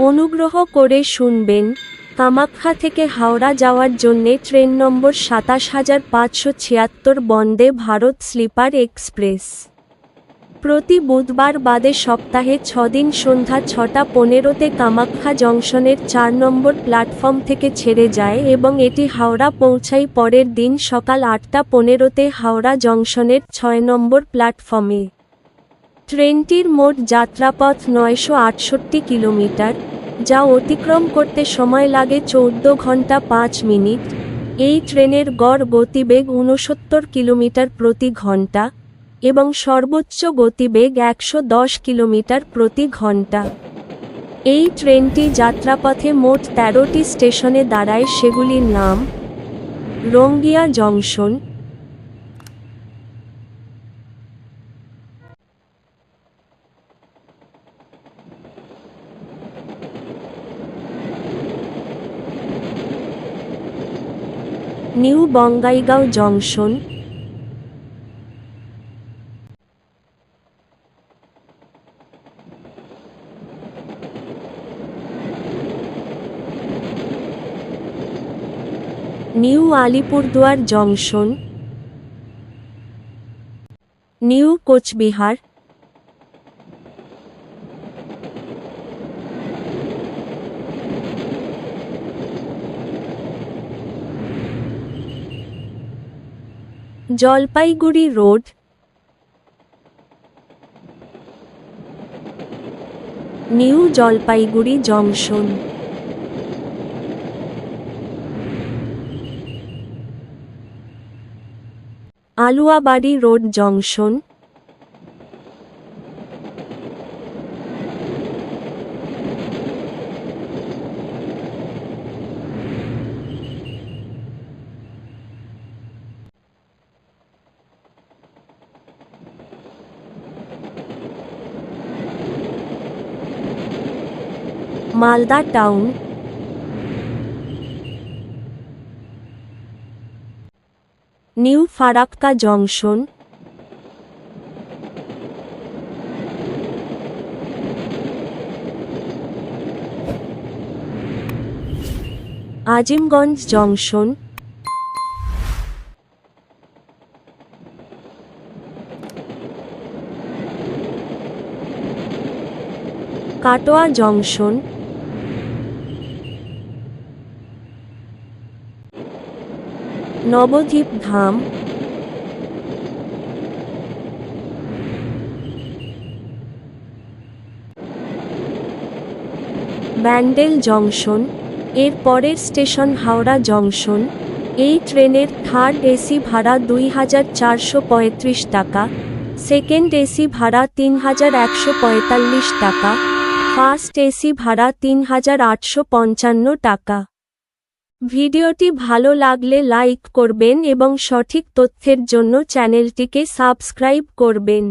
অনুগ্রহ করে শুনবেন, কামাখ্যা থেকে হাওড়া যাওয়ার জন্যে ট্রেন নম্বর ২৭৫৭৬ বন্দে ভারত স্লিপার এক্সপ্রেস। প্রতি বুধবার বাদে সপ্তাহে ৬ দিন সন্ধ্যা ৬টা ১৫তে কামাখ্যা জংশনের ৪ নম্বর প্ল্যাটফর্ম থেকে ছেড়ে যায় এবং এটি হাওড়া পৌঁছায় পরের দিন সকাল ৮টা ১৫তে হাওড়া জংশনের ৬ নম্বর প্ল্যাটফর্মে। ট্রেনটির মোট যাত্রাপথ ৯৬৮ কিলোমিটার, যা অতিক্রম করতে সময় লাগে ১৪ ঘন্টা ৫ মিনিট। এই ট্রেনের গড় গতিবেগ ৬৯ কিলোমিটার প্রতি ঘন্টা এবং সর্বোচ্চ গতিবেগ ১১০ কিলোমিটার প্রতি ঘন্টা। এই ট্রেনটি যাত্রাপথে মোট ১৩টি স্টেশনে দাঁড়ায়, সেগুলির নাম: Rangiya junction, new Bongaigaon junction, new Alipurduar junction, new Cooch Behar, Jalpaiguri road, new Jalpaiguri junction, Aluabari road junction, Malda town, new Farakka junction, Azimganj junction, Katwa junction, Nabadwip Dham, Bandel junction. এর পরের স্টেশন হাওড়া জংশন। এই ট্রেনের থার্ড এসি ভাড়া ২,৪৩৫ টাকা, সেকেন্ড এসি ভাড়া ৩,১৪৫ টাকা, ফার্স্ট এসি ভাড়া ৩,৮৫৫ টাকা। ভিডিওটি ভালো লাগলে লাইক করবেন এবং সঠিক তথ্যের জন্য চ্যানেলটিকে সাবস্ক্রাইব করবেন।